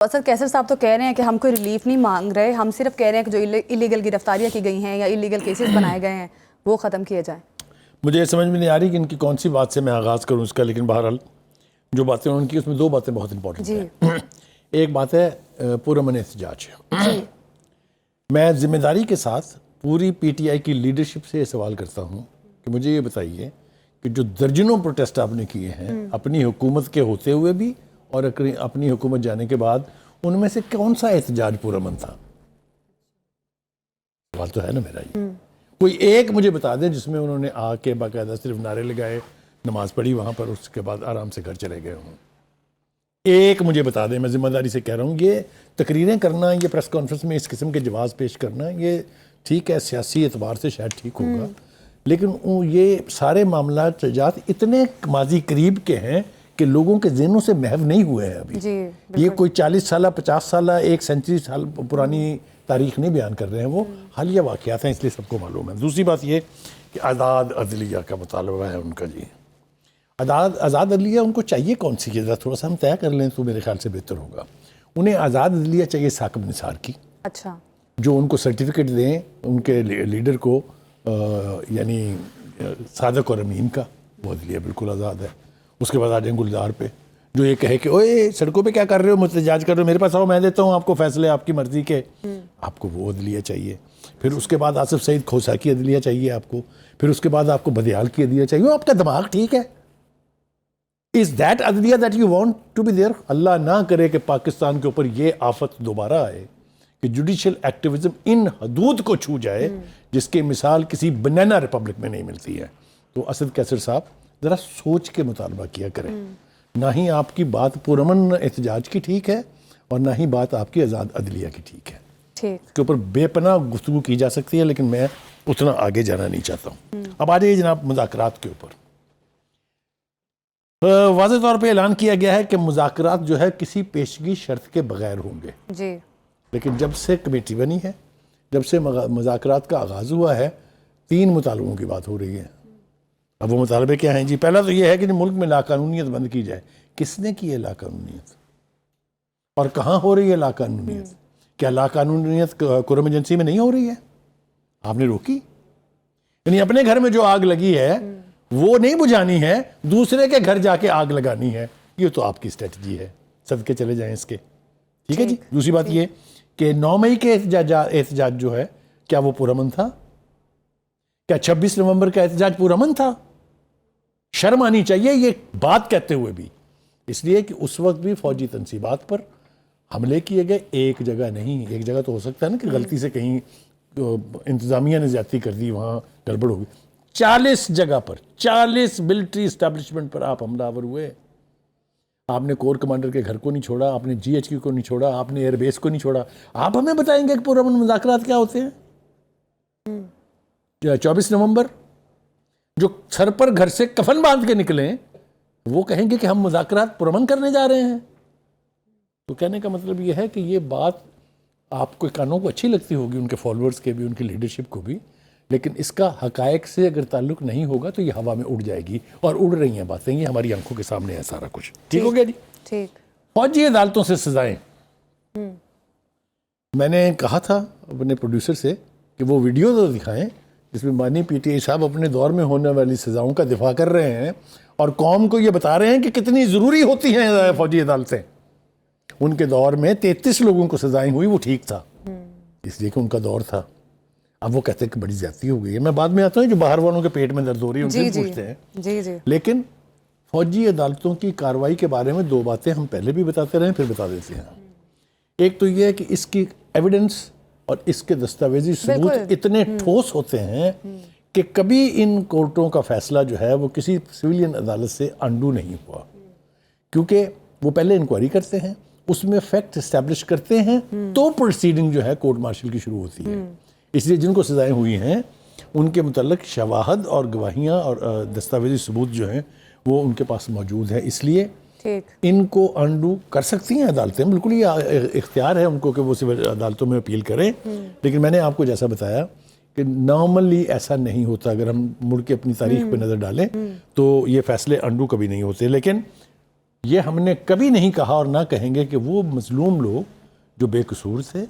سر کیسر صاحب تو کہہ رہے ہیں کہ ہم کوئی ریلیف نہیں مانگ رہے, ہم صرف کہہ رہے ہیں کہ جو ایلیگل گرفتاریاں کی گئی ہیں یا ایلیگل کیسز بنائے گئے ہیں وہ ختم کیے جائیں. مجھے یہ سمجھ میں نہیں آ رہی کہ ان کی کون سی بات سے میں آغاز کروں اس کا, لیکن بہرحال جو باتیں انہوں نے کی اس میں دو باتیں بہت امپورٹنٹ ہیں. ایک بات ہے پرامن احتجاج. میں ذمہ داری کے ساتھ پوری پی ٹی آئی کی لیڈرشپ سے یہ سوال کرتا ہوں کہ مجھے یہ بتائیے کہ جو درجنوں پروٹیسٹ آپ نے کیے ہیں اپنی حکومت کے ہوتے ہوئے بھی اور اپنی حکومت جانے کے بعد, ان میں سے کون سا احتجاج پرامن تھا؟ سوال تو ہے نا میرا. یہ کوئی ایک مجھے بتا دیں جس میں انہوں نے آ کے باقاعدہ صرف نعرے لگائے, نماز پڑھی وہاں پر, اس کے بعد آرام سے گھر چلے گئے ہوں. ایک مجھے بتا دیں. میں ذمہ داری سے کہہ رہا ہوں, یہ تقریریں کرنا, یہ پریس کانفرنس میں اس قسم کے جواز پیش کرنا, یہ ٹھیک ہے سیاسی اعتبار سے شاید ٹھیک ہوگا, لیکن یہ سارے معاملات اتنے ماضی قریب کے ہیں کہ لوگوں کے ذہنوں سے محو نہیں ہوئے ہیں ابھی. یہ کوئی 40 سالہ 50 سالہ 1 سینچری سال پرانی تاریخ نہیں بیان کر رہے ہیں, وہ حالیہ واقعات ہیں, اس لیے سب کو معلوم ہے. دوسری بات یہ کہ آزاد عدلیہ کا مطالبہ ہے ان کا. جی آزاد عدلیہ ان کو چاہیے کون سی ہے, تھوڑا سا ہم طے کر لیں تو میرے خیال سے بہتر ہوگا. انہیں آزاد عدلیہ چاہیے ثاقب نثار کی, اچھا, جو ان کو سرٹیفکیٹ دیں ان کے لیڈر کو, یعنی صادق اور امین کا, وہ عدلیہ بالکل آزاد ہے. اس کے بعد آ جائیں گلزار پہ, جو یہ کہے کہ اوے سڑکوں پہ کیا کر رہے ہو, احتجاج کر رہے ہو, میرے پاس آؤ میں دیتا ہوں آپ کو فیصلے آپ کی مرضی کے. آپ کو وہ عدلیہ چاہیے. پھر اس کے بعد آصف سعید کھوسا کی عدلیہ چاہیے آپ کو. پھر اس کے بعد آپ کو بدیال کی عدلیہ چاہیے. وہ آپ کا دماغ ٹھیک ہے؟ Is that عدلیہ that you want to be there? اللہ نہ کرے کہ پاکستان کے اوپر یہ آفت دوبارہ آئے کہ جوڈیشل ایکٹیویزم ان حدود کو چھو جائے جس کی مثال کسی بنانا ریپبلک میں نہیں ملتی ہے. تو اسد کیسر صاحب ذرا سوچ کے مطالبہ کیا کریں. نہ ہی آپ کی بات پرامن احتجاج کی ٹھیک ہے اور نہ ہی بات آپ کی آزاد عدلیہ کی ٹھیک ہے. اس کے اوپر بے پناہ گفتگو کی جا سکتی ہے, لیکن میں اتنا آگے جانا نہیں چاہتا ہوں. اب آ جائیے جناب مذاکرات کے اوپر. واضح طور پہ اعلان کیا گیا ہے کہ مذاکرات جو ہے کسی پیشگی شرط کے بغیر ہوں گے. جی. لیکن جب سے کمیٹی بنی ہے, جب سے مذاکرات کا آغاز ہوا ہے, 3 مطالبوں کی بات ہو رہی ہے. اب وہ مطالبے کیا ہیں؟ جی پہلا تو یہ ہے کہ ملک میں لاقانونیت بند کی جائے. کس نے کی ہے لاقانونیت اور کہاں ہو رہی ہے لاقانونیت؟ کیا لاقانونیت کرم ایجنسی میں نہیں ہو رہی ہے؟ آپ نے روکی؟ یعنی اپنے گھر میں جو آگ لگی ہے وہ نہیں بجھانی ہے, دوسرے کے گھر جا کے آگ لگانی ہے. یہ تو آپ کی اسٹریٹجی ہے, صدقے چلے جائیں اس کے. ٹھیک ہے جی. دوسری بات یہ کہ 9 مئی کے احتجاج جو ہے کیا وہ پرامن تھا؟ کیا 26 نومبر کا احتجاج پرامن تھا؟ شرم آنی چاہیے یہ بات کہتے ہوئے بھی, اس لیے کہ اس وقت بھی فوجی تنصیبات پر حملے کیے گئے. ایک جگہ نہیں, ایک جگہ تو ہو سکتا ہے نا کہ غلطی سے کہیں انتظامیہ نے زیادتی کر دی, وہاں گڑبڑ ہوگی. 40 جگہ پر 40 ملٹری اسٹیبلشمنٹ پر آپ حملہ آور ہوئے. آپ نے کور کمانڈر کے گھر کو نہیں چھوڑا, آپ نے جی ایچ کیو کو نہیں چھوڑا, آپ نے ایئر بیس کو نہیں چھوڑا. آپ ہمیں بتائیں گے کہ پرامن مذاکرات کیا ہوتے ہیں؟ 24 نومبر جو سر پر گھر سے کفن باندھ کے نکلیں وہ کہیں گے کہ ہم مذاکرات پرامن کرنے جا رہے ہیں. تو کہنے کا مطلب یہ ہے کہ یہ بات آپ کو کانوں کو اچھی لگتی ہوگی, ان کے فالوورز کے بھی, ان کی لیڈرشپ کو بھی, لیکن اس کا حقائق سے اگر تعلق نہیں ہوگا تو یہ ہوا میں اڑ جائے گی. اور اڑ رہی ہیں باتیں, یہ ہماری آنکھوں کے سامنے ہے سارا کچھ. ٹھیک ہو گیا جی. ٹھیک. فوجی عدالتوں سے سزائیں. میں نے کہا تھا اپنے پروڈیوسر سے کہ وہ ویڈیو تو دکھائیں جس میں مانی پی ٹی آئی صاحب اپنے دور میں ہونے والی سزاؤں کا دفاع کر رہے ہیں اور قوم کو یہ بتا رہے ہیں کہ کتنی ضروری ہوتی ہیں فوجی عدالتیں. ان کے دور میں 33 لوگوں کو سزائیں ہوئی, وہ ٹھیک تھا اس لیے کہ ان کا دور تھا. اب وہ کہتے ہیں کہ بڑی زیادتی ہو گئی ہے. میں بعد میں آتا ہوں, جو باہر والوں کے پیٹ میں درد ہو رہی ہے ان سے پوچھتے ہیں. لیکن فوجی عدالتوں کی کارروائی کے بارے میں 2 باتیں ہم پہلے بھی بتاتے رہے, پھر بتا دیتے ہیں. ایک تو یہ ہے کہ اس کی ایویڈنس اور اس کے دستاویزی ثبوت اتنے ٹھوس ہوتے ہیں کہ کبھی ان کورٹوں کا فیصلہ جو ہے وہ کسی سویلین عدالت سے انڈو نہیں ہوا, کیونکہ وہ پہلے انکوائری کرتے ہیں, اس میں فیکٹ اسٹیبلش کرتے ہیں, تو پروسیڈنگ جو ہے کورٹ مارشل کی شروع ہوتی ہے. اس لیے جن کو سزائیں ہوئی ہیں ان کے متعلق شواہد اور گواہیاں اور دستاویزی ثبوت جو ہیں وہ ان کے پاس موجود ہے. اس لیے ان کو انڈو کر سکتی ہیں عدالتیں, بالکل یہ اختیار ہے ان کو کہ وہ سول عدالتوں میں اپیل کریں. لیکن میں نے آپ کو جیسا بتایا کہ نارملی ایسا نہیں ہوتا. اگر ہم مڑ کے اپنی تاریخ پہ نظر ڈالیں تو یہ فیصلے انڈو کبھی نہیں ہوتے. لیکن یہ ہم نے کبھی نہیں کہا اور نہ کہیں گے کہ وہ مظلوم لوگ جو بے قصور تھے،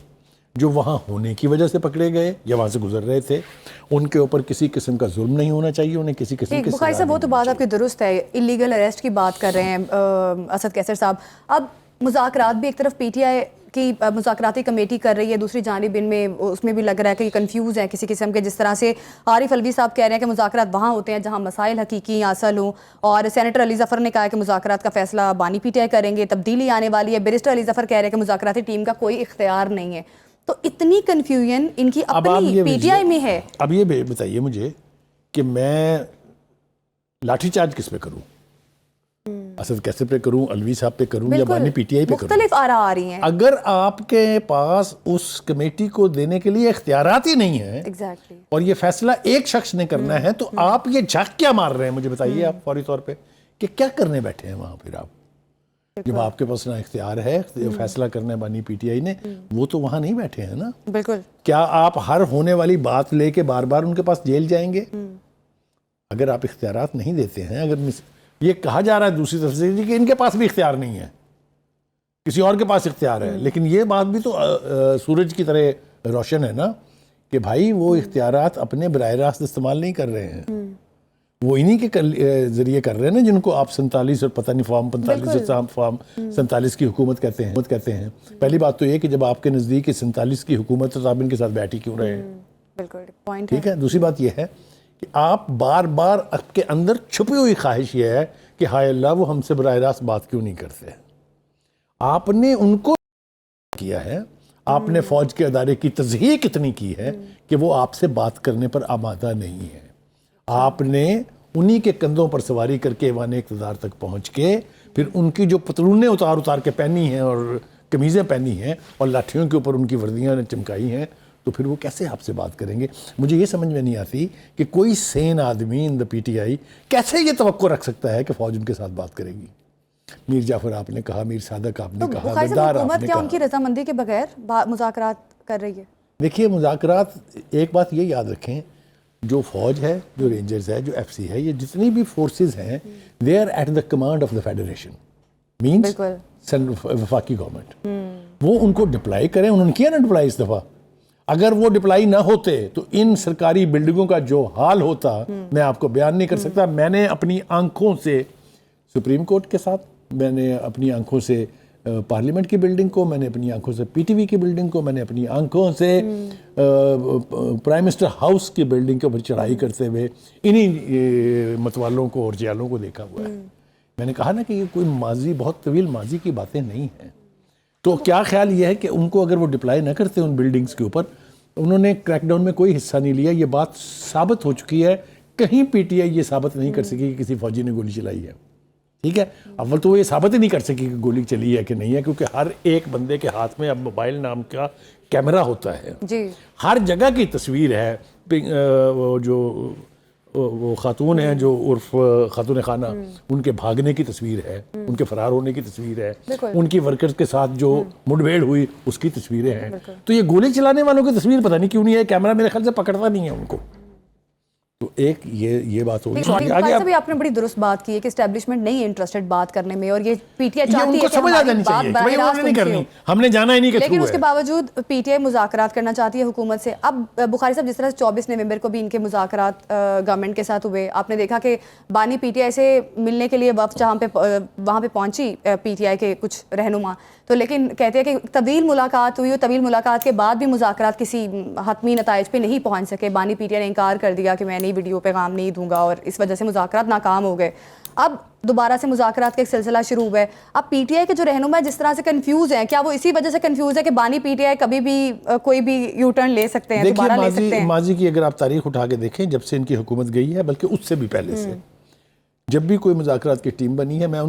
جو وہاں ہونے کی وجہ سے پکڑے گئے یا وہاں سے گزر رہے تھے، ان کے اوپر کسی قسم کا ظلم نہیں ہونا چاہیے، انہیں کسی قسم کی بخاری صاحب وہ تو بات آپ کی درست ہے، اللیگل اریسٹ کی بات کر رہے ہیں اسد کیسر صاحب. اب مذاکرات بھی ایک طرف پی ٹی آئی کی مذاکراتی کمیٹی کر رہی ہے، دوسری جانب ان میں اس میں بھی لگ رہا ہے کہ یہ کنفیوز ہے کسی قسم کے، جس طرح سے عارف الوی صاحب کہہ رہے ہیں کہ مذاکرات وہاں ہوتے ہیں جہاں مسائل حقیقی اصل ہوں، اور سینیٹر علی ظفر نے کہا ہے کہ مذاکرات کا فیصلہ بانی پی ٹی آئی کریں گے، تبدیلی آنے والی ہے. بیرسٹر علی ظفر کہہ رہے ہیں کہ مذاکراتی ٹیم کا کوئی اختیار نہیں ہے. تو اتنی کنفیوژن ان کی اپنی پی ٹی آئی میں ہے. اب یہ بتائیے مجھے کہ میں لاٹھی چارج کس پہ کروں؟ اسد کیسر پہ کروں، الوی صاحب پہ کروں، یا بانی پی ٹی آئی پہ کروں؟ مختلف آراء آ رہی ہیں. اگر آپ کے پاس اس کمیٹی کو دینے کے لیے اختیارات ہی نہیں ہیں اور یہ فیصلہ ایک شخص نے کرنا ہے، تو آپ یہ جھک کیا مار رہے ہیں؟ مجھے بتائیے آپ فوری طور پہ کہ کیا کرنے بیٹھے ہیں وہاں پھر آپ؟ جب آپ کے پاس نہ اختیار ہے فیصلہ کرنا ہے بانی پی ٹی آئی نے، وہ تو وہاں نہیں بیٹھے ہیں نا. بالکل. کہ آپ ہر ہونے والی بات لے کے بار بار ان کے پاس جیل جائیں گے؟ اگر آپ اختیارات نہیں دیتے ہیں، اگر یہ کہا جا رہا ہے دوسری طرف سے کہ ان کے پاس بھی اختیار نہیں ہے، کسی اور کے پاس اختیار ہے، لیکن یہ بات بھی تو سورج کی طرح روشن ہے نا کہ بھائی وہ اختیارات اپنے براہ راست استعمال نہیں کر رہے ہیں، وہ انہی کے ذریعے کر رہے ہیں نا جن کو آپ 47 اور پتہ نہیں فارم 45 اور فارم 47 کی حکومت کہتے ہیں. پہلی بات تو یہ کہ جب آپ کے نزدیک 47 کی حکومت ہے تو آپ ان کے ساتھ بیٹھ ہی کیوں رہے ہیں؟ بالکل ٹھیک ہے. دوسری بات یہ ہے کہ آپ بار بار آپ کے اندر چھپی ہوئی خواہش یہ ہے کہ ہائے اللہ وہ ہم سے براہ راست بات کیوں نہیں کرتے. آپ نے ان کو کیا ہے، آپ نے فوج کے ادارے کی تضحیق اتنی کی ہے کہ وہ آپ سے بات کرنے پر آمادہ نہیں ہے. آپ نے انہی کے کندھوں پر سواری کر کے ایوان اقتدار تک پہنچ کے پھر ان کی جو پتلونیں اتار کے پہنی ہیں اور قمیضیں پہنی ہیں اور لاٹھیوں کے اوپر ان کی وردیاں نے چمکائی ہیں، تو پھر وہ کیسے آپ سے بات کریں گے؟ مجھے یہ سمجھ میں نہیں آتی کہ کوئی سین آدمی ان دا پی ٹی آئی کیسے یہ توقع رکھ سکتا ہے کہ فوج ان کے ساتھ بات کرے گی. میر جعفر آپ نے کہا، میر صادق آپ نے کہا، غدار آپ نے کیا ان کہا. کی رضامندی کے بغیر مذاکرات کر رہی ہے؟ دیکھیے مذاکرات، ایک بات یہ یاد رکھیں، جو فوج ہے، جو رینجرز ہے، جو ایف سی ہے، یہ جتنی بھی فورسز ہیں they are at the command of the federation, means وفاقی گورنمنٹ. وہ ان کو ڈپلائی کریں، انہوں نے کیا نا ڈپلائی اس دفعہ. اگر وہ ڈپلائی نہ ہوتے تو ان سرکاری بلڈنگوں کا جو حال ہوتا میں آپ کو بیان نہیں کر سکتا. میں نے اپنی آنکھوں سے سپریم کورٹ کے ساتھ، میں نے اپنی آنکھوں سے پارلیمنٹ کی بلڈنگ کو، میں نے اپنی آنکھوں سے پی ٹی وی کی بلڈنگ کو، میں نے اپنی آنکھوں سے پرائم منسٹر ہاؤس کی بلڈنگ کے اوپر چڑھائی کرتے ہوئے انہی متوالوں کو اور جیالوں کو دیکھا ہوا ہے. میں نے کہا نا کہ یہ کوئی ماضی، بہت طویل ماضی کی باتیں نہیں ہیں. تو کیا خیال یہ ہے کہ ان کو اگر وہ ڈپلائی نہ کرتے ان بلڈنگز کے اوپر، انہوں نے کریک ڈاؤن میں کوئی حصہ نہیں لیا. یہ بات ثابت ہو چکی ہے، کہیں پی ٹی آئی یہ ثابت نہیں کر سکی کہ کسی فوجی نے گولی چلائی ہے. ٹھیک ہے، اول تو وہ یہ ثابت ہی نہیں کر سکی کہ گولی چلی ہے کہ نہیں ہے، کیونکہ ہر ایک بندے کے ہاتھ میں اب موبائل نام کا کیمرہ ہوتا ہے. ہر جگہ کی تصویر ہے. وہ خاتون ہیں جو عرف خاتون خانہ، ان کے بھاگنے کی تصویر ہے، ان کے فرار ہونے کی تصویر ہے، ان کی ورکرز کے ساتھ جو مڈ بھیڑ ہوئی اس کی تصویریں ہیں. تو یہ گولی چلانے والوں کی تصویر پتہ نہیں کیوں نہیں ہے، کیمرہ میرے خیال سے پکڑتا نہیں ہے ان کو. تو ایک یہ بات ہوگی. آگے آپ نے بڑی درست بات کی ہے کہ اسٹیبلشمنٹ نہیں انٹرسٹڈ بات کرنے میں، اور یہ پی ٹی آئی چاہتی ہے کہ ہماری بات براہ راست نہیں کرنی، ہم نے جانا ہی نہیں کہ لیکن اس کے باوجود پی ٹی آئی مذاکرات کرنا چاہتی ہے حکومت سے. اب بخاری صاحب جس طرح 24 نومبر کو بھی ان کے مذاکرات گورنمنٹ کے ساتھ ہوئے، آپ نے دیکھا کہ بانی پی ٹی آئی سے ملنے کے لیے وفد وہاں پہ پہنچی پی ٹی آئی کے کچھ رہنما، تو لیکن کہتے ہیں کہ طویل ملاقات ہوئی اور طویل ملاقات کے بعد بھی مذاکرات کسی حتمی نتائج پہ نہیں پہنچ سکے. بانی پی ٹی آئی نے انکار کر دیا کہ میں نئی ویڈیو پیغام نہیں دوں گا، اور اس وجہ سے مذاکرات ناکام ہو گئے. اب دوبارہ سے مذاکرات کا ایک سلسلہ شروع ہوا ہے. اب پی ٹی آئی کے جو رہنما ہے جس طرح سے کنفیوز ہیں، کیا وہ اسی وجہ سے کنفیوز ہے کہ بانی پی ٹی آئی کبھی بھی کوئی بھی یو ٹرن لے سکتے ہیں، دوبارہ لے سکتے ہیں؟ ماضی کی اگر آپ تاریخ اٹھا کے دیکھیں، جب سے ان کی حکومت گئی ہے، بلکہ اس سے بھی پہلے سے، جب بھی کوئی مذاکرات کی ٹیم بنی ہے، میں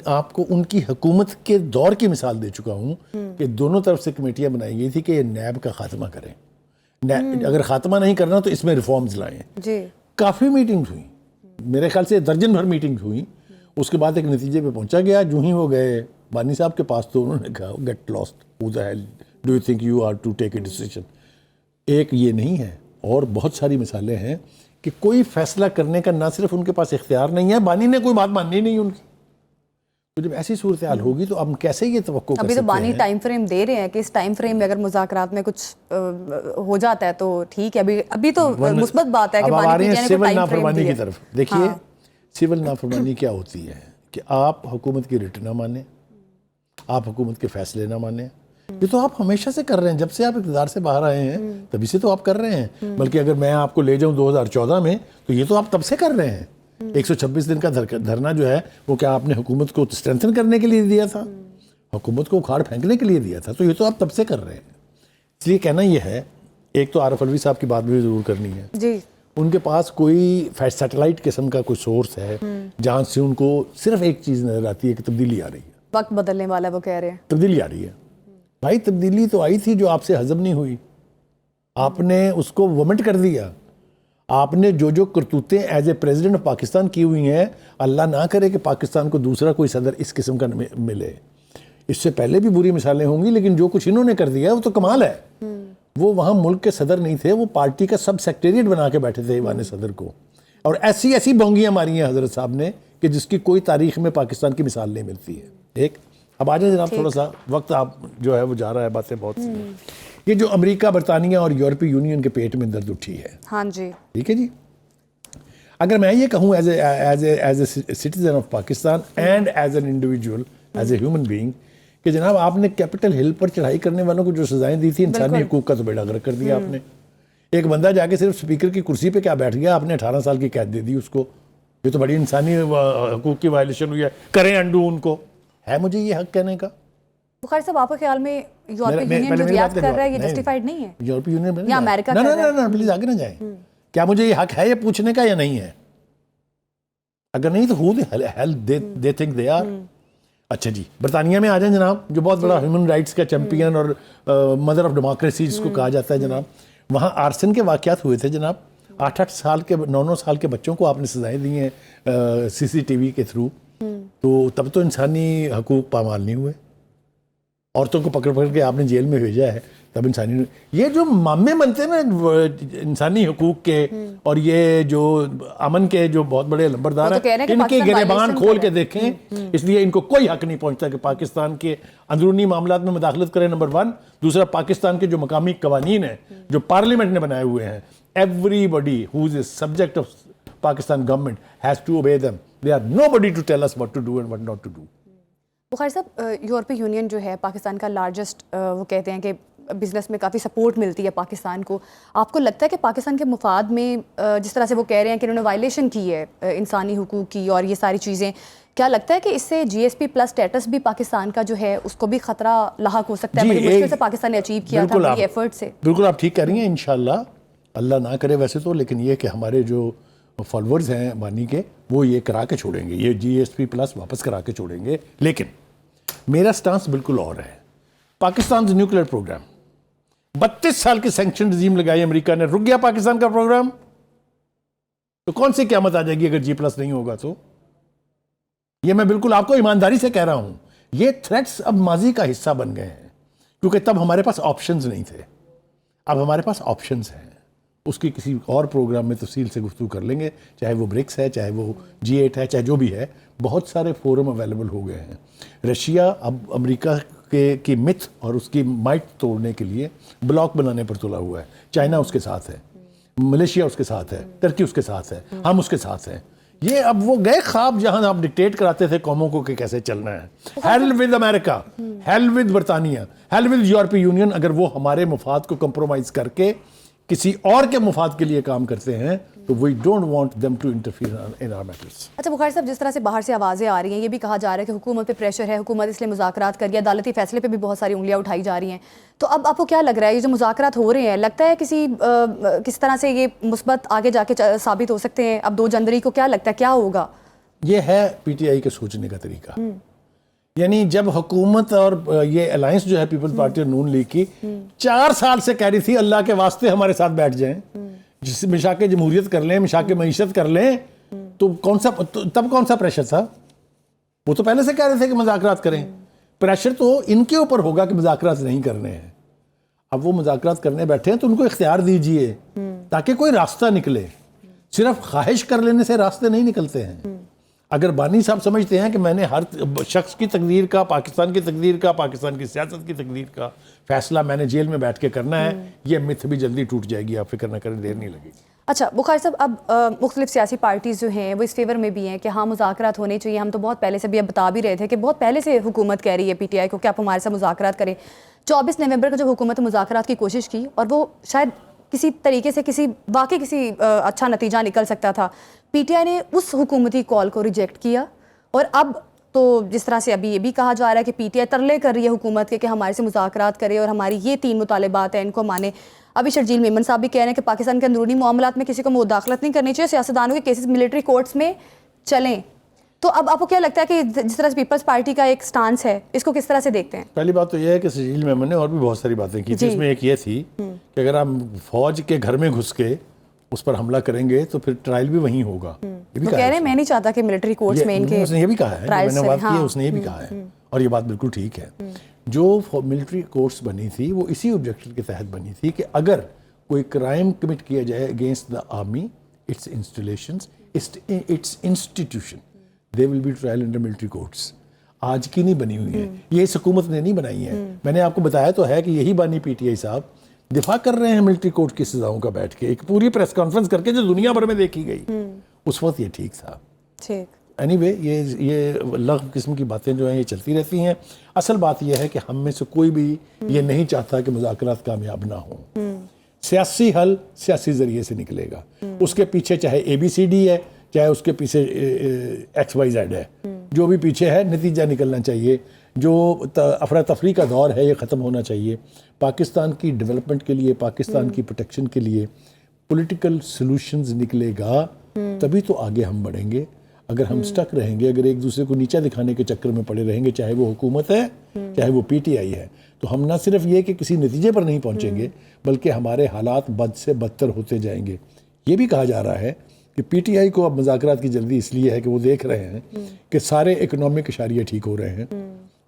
آپ کو ان کی حکومت کے دور کی مثال دے چکا ہوں کہ دونوں طرف سے کمیٹیاں بنائی گئی تھی کہ یہ نیب کا خاتمہ کریں. اگر خاتمہ نہیں کرنا تو اس میں ریفارمز لائیں. کافی میٹنگز ہوئیں، میرے خیال سے درجن بھر میٹنگز ہوئیں. اس کے بعد ایک نتیجے پہ پہنچا گیا. جو ہی وہ گئے بانی صاحب کے پاس تو انہوں نے کہا get lost, who the hell do you think you are to take a decision. ایک یہ نہیں ہے، اور بہت ساری مثالیں ہیں کہ کوئی فیصلہ کرنے کا نہ صرف ان کے پاس اختیار نہیں ہے، بانی نے کوئی بات ماننی نہیں ان کی. تو جب ایسی صورتحال ہوگی تو ہم کیسے یہ توقع کر ابھی تو سکتے بانی ہیں؟ ٹائم فریم دے رہے ہیں کہ اس ٹائم فریم میں اگر مذاکرات میں کچھ ہو جاتا ہے تو ٹھیک ہے. ابھی تو مثبت بات ہے کہ اب آ بانی رہے پی ہیں ٹی آئی نے کوئی سول ٹائم فریم نافرمانی دیا. کی طرف. دیکھیے سول نافرمانی کیا ہوتی ہے کہ آپ حکومت کی رٹ نہ مانیں, آپ حکومت کے فیصلے نہ مانیں. یہ تو آپ ہمیشہ سے کر رہے ہیں, جب سے آپ اقتدار سے باہر آئے ہیں تبھی سے تو آپ کر رہے ہیں. بلکہ اگر میں آپ کو لے جاؤں 2014 میں تو یہ تو آپ تب سے کر رہے ہیں. 126 دن کا دھرنا جو ہے وہ کیا آپ نے حکومت کو اسٹرینتھن کرنے کے لیے دیا تھا, حکومت کو اکھاڑ پھینکنے کے لیے دیا تھا؟ تو یہ تو آپ تب سے کر رہے ہیں. اس لیے کہنا یہ ہے, ایک تو عارف علوی صاحب کی بات بھی ضرور کرنی ہے. جی ان کے پاس کوئی سیٹلائٹ قسم کا کوئی سورس ہے جہاں سے ان کو صرف ایک چیز نظر آتی ہے کہ تبدیلی آ رہی ہے. وقت بدلنے والا وہ کہہ رہے ہیں. تبدیلی آ رہی ہے. بھائی تبدیلی تو آئی تھی جو آپ سے ہضم نہیں ہوئی, آپ نے اس کو وومنٹ کر دیا. آپ نے جو کرتوتیں as a president of Pakistan کی ہوئی ہیں, اللہ نہ کرے کہ پاکستان کو دوسرا کوئی صدر اس قسم کا ملے. اس سے پہلے بھی بری مثالیں ہوں گی, لیکن جو کچھ انہوں نے کر دیا وہ تو کمال ہے. وہ وہاں ملک کے صدر نہیں تھے, وہ پارٹی کا سب سیکٹریٹ بنا کے بیٹھے تھے ایوان صدر کو, اور ایسی ایسی بونگیاں ماری ہیں حضرت صاحب نے کہ جس کی کوئی تاریخ میں پاکستان کی مثال نہیں ملتی ہے. ایک اب آ جائیں جناب, تھوڑا سا وقت آپ جو ہے وہ جا رہا ہے, باتیں بہت سی ہیں. یہ جو امریکہ, برطانیہ اور یورپی یونین کے پیٹ میں درد اٹھی ہے, ہاں جی, ٹھیک ہے جی. اگر میں یہ کہوں as a citizen of Pakistan and as an individual, as a human being, کہ جناب آپ نے کیپٹل ہل پر چڑھائی کرنے والوں کو جو سزائیں دی تھی, انسانی حقوق کا تو بیڑا غرق کر دیا آپ نے. ایک بندہ جا کے صرف اسپیکر کی کرسی پہ کیا بیٹھ گیا, آپ نے 18 سال کی قید دے دی اس کو. یہ تو بڑی انسانی حقوق کی وائلیشن ہوئی ہے, کریں انڈو ان کو. ہے مجھے یہ حق کہنے کا؟ بخاری صاحب آپ کے خیال میں یورپی یونین جو ریاکٹ کر رہا ہے یہ جسٹیفائڈ نہیں ہے؟ یورپی یونین یا امریکہ کر رہا ہے؟ نہ پلیز آگے نہ جائیں. کیا مجھے یہ حق ہے یہ پوچھنے کا یا نہیں ہے؟ اگر نہیں تو who the hell they think they are. اچھا جی, برطانیہ میں آ جائیں جناب, جو بہت بڑا ہیومن رائٹس کا چیمپئن اور مدر آف ڈیموکریسی جس کو کہا جاتا ہے جناب. وہاں آرسن کے واقعات ہوئے تھے جناب, 8 سال کے 9 سال کے بچوں کو آپ نے سزائیں دی ہیں CCTV کے تھرو. تو تب تو انسانی حقوق پامال نہیں ہوئے. عورتوں کو پکڑ کے آپ نے جیل میں بھیجا ہے, تب انسانی. یہ جو مامے بنتے ہیں نا انسانی حقوق کے, اور یہ جو امن کے جو بہت بڑے لمبردار ہیں, ان کے گریبان کھول کے دیکھیں. اس لیے ان کو کوئی حق نہیں پہنچتا کہ پاکستان کے اندرونی معاملات میں مداخلت کریں, نمبر 1. دوسرا, پاکستان کے جو مقامی قوانین ہیں جو پارلیمنٹ نے بنائے ہوئے ہیں, everybody who is a subject of Pakistan government has to obey them. They are nobody to tell us what to do and what not to do. بخاری صاحب, یورپی یونین جو ہے پاکستان کا لارجسٹ, وہ کہتے ہیں کہ بزنس میں کافی سپورٹ ملتی ہے پاکستان کو. آپ کو لگتا ہے کہ پاکستان کے مفاد میں, جس طرح سے وہ کہہ رہے ہیں کہ انہوں نے وائلیشن کی ہے انسانی حقوق کی اور یہ ساری چیزیں, کیا لگتا ہے کہ اس سے GSP+ اسٹیٹس بھی پاکستان کا جو ہے اس کو بھی خطرہ لاحق ہو سکتا ہے؟ بڑی مشکل سے پاکستان نے اچیو کیا تھا بڑی ایفرٹ سے. بالکل آپ ٹھیک کہہ رہی ہیں, انشاءاللہ, اللہ نہ کرے ویسے تو, لیکن یہ کہ ہمارے جو فالورز ہیں بانی کے, وہ یہ کرا کے چھوڑیں گے, یہ GSP+ واپس کرا کے چھوڑیں گے. لیکن میرا سٹانس بالکل اور ہے. پاکستان نیوکلیئر پروگرام 32 سال کی سینکشن رجیم لگائی امریکہ نے, رک گیا پاکستان کا پروگرام, تو کون سی قیامت آ جائے گی اگر G+ نہیں ہوگا تو؟ یہ میں بالکل آپ کو ایمانداری سے کہہ رہا ہوں. یہ تھریٹس اب ماضی کا حصہ بن گئے ہیں, کیونکہ تب ہمارے پاس آپشنز نہیں تھے. اب ہمارے پاس آپشنز ہیں. اس کی کسی اور پروگرام میں تفصیل سے گفتگو کر لیں گے, چاہے وہ برکس ہے, چاہے وہ G8 ہے, چاہے جو بھی ہے. بہت سارے فورم اویلیبل ہو گئے ہیں. رشیا اب امریکہ کی متھ اور اس کی مائٹ توڑنے کے لیے بلاک بنانے پر تلا ہوا ہے. چائنا اس کے ساتھ ہے, ملیشیا اس کے ساتھ ہے, ترکی اس کے ساتھ ہے, ہم اس کے ساتھ ہیں. یہ اب وہ گئے خواب جہاں آپ ڈکٹیٹ کراتے تھے قوموں کو کہ کیسے چلنا ہے. Hell with America, hell with برطانیہ, ہیل ود یورپی یونین. اگر وہ ہمارے مفاد کو کمپرومائز کر کے کسی اور کے مفاد کے لیے کام کرتے ہیں تو we don't want them to interfere in our matters. اچھا بخاری صاحب, جس طرح سے باہر سے آوازیں آ رہی ہیں, یہ بھی کہا جا رہا ہے کہ حکومت پہ پریشر ہے, حکومت اس لیے مذاکرات کر رہی ہے, عدالتی فیصلے پہ بھی بہت ساری انگلیاں اٹھائی جا رہی ہیں. تو اب آپ کو کیا لگ رہا ہے, یہ جو مذاکرات ہو رہے ہیں, لگتا ہے کس طرح سے یہ مثبت آگے جا کے ثابت ہو سکتے ہیں؟ اب 2 جنوری کو کیا لگتا ہے کیا ہوگا؟ یہ ہے PTI کے سوچنے کا طریقہ. یعنی جب حکومت اور یہ الائنس جو ہے پیپلز پارٹی اور نون لیگ کی 4 سال سے کہہ رہی تھی اللہ کے واسطے ہمارے ساتھ بیٹھ جائیں, جس مشاق جمہوریت کر لیں, مشاق معیشت کر لیں, تو تب کون سا پریشر تھا؟ وہ تو پہلے سے کہہ رہے تھے کہ مذاکرات کریں. پریشر تو ان کے اوپر ہوگا کہ مذاکرات نہیں کرنے ہیں. اب وہ مذاکرات کرنے بیٹھے ہیں تو ان کو اختیار دیجئے تاکہ کوئی راستہ نکلے. صرف خواہش کر لینے سے راستے نہیں نکلتے ہیں. اگر بانی صاحب سمجھتے ہیں کہ میں نے ہر شخص کی تقدیر کا، پاکستان کی تقدیر کا، پاکستان کی سیاست کی تقدیر کا فیصلہ میں نے جیل میں بیٹھ کے کرنا ہے، یہ متھ بھی جلدی ٹوٹ جائے گی، آپ فکر نہ کریں، دیر نہیں لگے گی۔ اچھا بخاری صاحب، اب مختلف سیاسی پارٹیز جو ہیں وہ اس فیور میں بھی ہیں کہ ہاں مذاکرات ہونے چاہیے۔ ہم تو بہت پہلے سے بھی اب بتا بھی رہے تھے کہ بہت پہلے سے حکومت کہہ رہی ہے پی ٹی آئی کو کہ آپ ہمارے ساتھ مذاکرات کریں۔ 24 نومبر کو جب حکومت نے مذاکرات کی کوشش کی اور وہ شاید کسی طریقے سے کسی اچھا نتیجہ نکل سکتا تھا، پی ٹی آئی نے اس حکومتی کال کو ریجیکٹ کیا، اور اب تو جس طرح سے ابھی یہ بھی کہا جا رہا ہے کہ پی ٹی آئی ترلے کر رہی ہے حکومت کے کہ ہمارے سے مذاکرات کرے اور ہماری یہ 3 مطالبات ہیں ان کو مانے۔ ابھی شرجیل میمن صاحب بھی کہہ رہے ہیں کہ پاکستان کے اندرونی معاملات میں کسی کو مداخلت نہیں کرنی چاہیے، سیاستدانوں کے کیسز ملٹری کورٹس میں چلیں۔ تو اب آپ کو کیا لگتا ہے کہ جس طرح سے پیپلز پارٹی کا ایک سٹانس ہے، اس کو کس طرح سے دیکھتے ہیں؟ پہلی بات تو یہ ہے کہ شرجیل میمن نے اور بھی بہت ساری باتیں کی تھی، اس میں ایک یہ تھی کہ اگر ہم فوج کے گھر میں گھس کے اس پر حملہ کریں گے تو پھر ٹرائل بھی وہیں ہوگا۔ یہ بھی کہہ رہے ہیں میں نہیں چاہتا کہ ملٹری کورٹس میں ان کے، اس نے یہ بھی کہا ہے، میں نے بات کی ہے، اس نے یہ بھی کہا ہے، اور یہ بات بالکل ٹھیک ہے۔ جو ملٹری کورٹس بنی تھی وہ اسی آبجیکٹو کے تحت بنی تھی کہ اگر کوئی کرائم کمٹ کیا جائے against the army, its installations, its institution, they will be trial under military courts. آج کی نہیں بنی ہوئی ہیں، یہ اس حکومت نے نہیں بنائی ہیں۔ میں نے آپ کو بتایا تو ہے کہ یہی بانی پی ٹی آئی صاحب دفاع کر رہے ہیں ملٹری کورٹ کی سزاؤں کا، بیٹھ کے ایک پوری پریس کانفرنس کر کے جو دنیا بھر میں دیکھی گئی، اس وقت یہ ٹھیک تھا۔ اینی وے یہ لغو قسم کی باتیں جو ہیں یہ چلتی رہتی ہیں۔ اصل بات یہ ہے کہ ہم میں سے کوئی بھی یہ نہیں چاہتا کہ مذاکرات کامیاب نہ ہوں۔ سیاسی حل سیاسی ذریعے سے نکلے گا، اس کے پیچھے چاہے اے بی سی ڈی ہے، چاہے اس کے پیچھے ایکس وائی زیڈ ہے، جو بھی پیچھے ہے نتیجہ نکلنا چاہیے۔ جو افراتفری کا دور ہے یہ ختم ہونا چاہیے۔ پاکستان کی ڈیولپمنٹ کے لیے، پاکستان کی پروٹیکشن کے لیے پولیٹیکل سلوشنز نکلے گا، تبھی تو آگے ہم بڑھیں گے۔ اگر ہم سٹک رہیں گے، اگر ایک دوسرے کو نیچا دکھانے کے چکر میں پڑے رہیں گے، چاہے وہ حکومت ہے چاہے وہ پی ٹی آئی ہے، تو ہم نہ صرف یہ کہ کسی نتیجے پر نہیں پہنچیں گے بلکہ ہمارے حالات بد سے بدتر ہوتے جائیں گے۔ یہ بھی کہا جا رہا ہے کہ پی ٹی آئی کو اب مذاکرات کی جلدی اس لیے ہے کہ وہ دیکھ رہے ہیں کہ سارے اکنامک اشاریہ ٹھیک ہو رہے ہیں،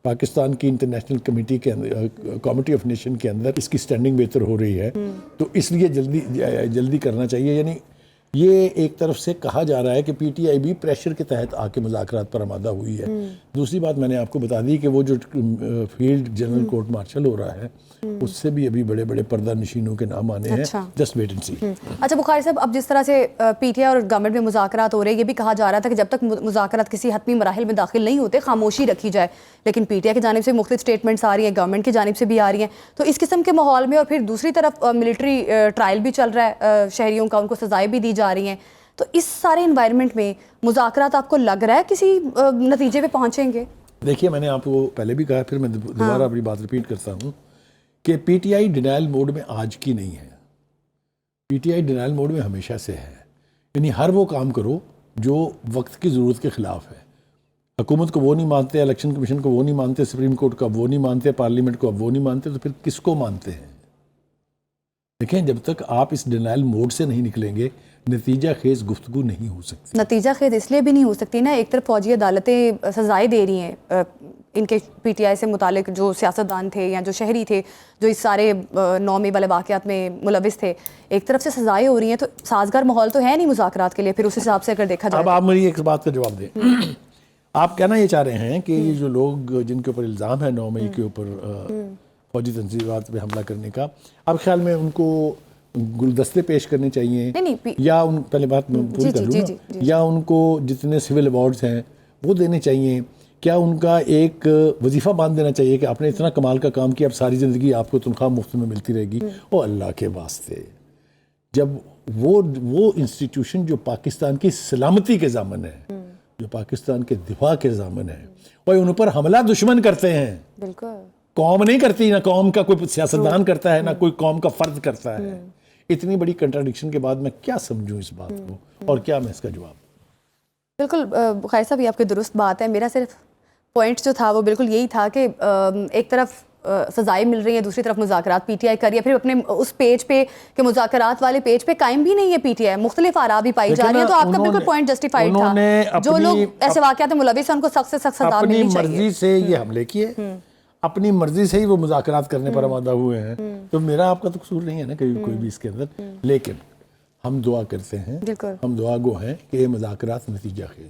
پاکستان کی انٹرنیشنل کمیٹی کے اندر، کمیٹی آف نیشن کے اندر اس کی سٹینڈنگ بہتر ہو رہی ہے، تو اس لیے جلدی کرنا چاہیے۔ یعنی یہ ایک طرف سے کہا جا رہا ہے کہ پی ٹی آئی بھی پریشر کے تحت آ کے مذاکرات پر آمادہ ہوئی ہے۔ دوسری بات میں نے آپ کو بتا دی کہ وہ جو فیلڈ جنرل کورٹ مارشل ہو رہا ہے، اس سے بھی ابھی بڑے بڑے پردہ نشینوں کے نام آنے ہیں، جسٹ ویٹ اینڈ سی۔ اچھا بخاری صاحب، اب جس طرح سے پی ٹی آئی اور گورنمنٹ میں مذاکرات ہو رہے ہیں، یہ بھی کہا جا رہا تھا کہ جب تک مذاکرات کسی حتمی مراحل میں داخل نہیں ہوتے خاموشی رکھی جائے، لیکن پی ٹی آئی کی جانب سے مختلف سٹیٹمنٹس آ رہی ہیں، گورنمنٹ کی جانب سے بھی آ رہی ہیں۔ تو اس قسم کے ماحول میں اور پھر دوسری طرف ملٹری ٹرائل بھی چل رہا ہے شہریوں کا، ان کو سزائیں بھی دی جا رہی ہیں، تو اس سارے انوائرمنٹ میں مذاکرات آپ کو لگ رہا ہے کسی نتیجے پہ پہنچیں گے؟ دیکھیے، میں نے آپ کو پہلے بھی کہا، پھر میں دوبارہ اپنی بات ریپیٹ کرتا ہوں کہ پی ٹی آئی ڈینائل موڈ میں آج کی نہیں ہے، پی ٹی آئی ڈینائل موڈ میں ہمیشہ سے ہے۔ یعنی ہر وہ کام کرو جو وقت کی ضرورت کے خلاف ہے۔ حکومت کو وہ نہیں مانتے، الیکشن کمیشن کو وہ نہیں مانتے، سپریم کورٹ کو اب وہ نہیں مانتے، پارلیمنٹ کو اب وہ نہیں مانتے، تو پھر کس کو مانتے ہیں؟ دیکھیں، جب تک آپ اس ڈینائل موڈ سے نہیں نکلیں گے، نتیجہ خیز گفتگو نہیں ہو سکتی۔ نتیجہ خیز اس لیے بھی نہیں ہو سکتی نا، ایک طرف فوجی عدالتیں سزائیں دے رہی ہیں ان کے پی ٹی آئی سے متعلق جو سیاستدان تھے یا جو شہری تھے جو اس سارے 9 مئی والے واقعات میں ملوث تھے، ایک طرف سے سزائیں ہو رہی ہیں، تو سازگار ماحول تو ہے نہیں مذاکرات کے لیے پھر اس حساب سے اگر دیکھا جائے۔ اب آپ مجھے ایک بات کا جواب دیں، آپ کہنا یہ چاہ رہے ہیں کہ یہ جو لوگ جن کے اوپر الزام ہے 9 مئی کے اوپر فوجی تنصیبات پہ حملہ کرنے کا، اب خیال میں ان کو گلدستے پیش کرنے چاہیے، یا ان پہلے بات میں پوری کر لوں نا، یا ان کو جتنے سول ایوارڈز ہیں وہ دینے چاہیے؟ کیا ان کا ایک وظیفہ باندھ دینا چاہیے کہ آپ نے اتنا کمال کا کام کیا، اب ساری زندگی آپ کو تنخواہ مفت میں ملتی رہے گی؟ او اللہ کے واسطے، جب وہ انسٹیٹیوشن جو پاکستان کی سلامتی کے ضامن ہے، جو پاکستان کے دفاع کے ضامن ہے، وہ ان پر حملہ دشمن کرتے ہیں، بالکل قوم نہیں کرتی، نہ قوم کا کوئی سیاستدان کرتا ہے، نہ کوئی قوم کا فرد کرتا ہے۔ اتنی بڑی کنٹراڈکشن کے بعد میں کیا سمجھوں اس بات کو، اور کیا میں اس کا جواب؟ بالکل بخاری صاحب، یہ آپ کی درست بات ہے۔ میرا صرف پوائنٹ جو تھا وہ بالکل یہی تھا کہ ایک طرف سزائیں مل رہی ہیں، دوسری طرف مذاکرات پی ٹی آئی کر رہی ہے، پھر اپنے اس پیج پہ کہ مذاکرات والے پیج پہ قائم بھی نہیں ہے پی ٹی آئی، مختلف آراء بھی پائی جا رہی ہیں، تو آپ کا بالکل پوائنٹ جسٹیفائڈ تھا۔ جو لوگ ایسے واقعات میں ملوث ہیں ان کو سخت سے سخت سزا ملنی چاہیے۔ اپنی مرضی سے یہ حملے کیے، اپنی مرضی سے ہی وہ مذاکرات کرنے پر آمادہ ہوئے ہیں، تو میرا آپ کا تو قصور نہیں ہے نا کوئی بھی اس کے اندر۔ لیکن ہم دعا کرتے ہیں، ہم دعا گو ہیں کہ یہ مذاکرات نتیجہ خیز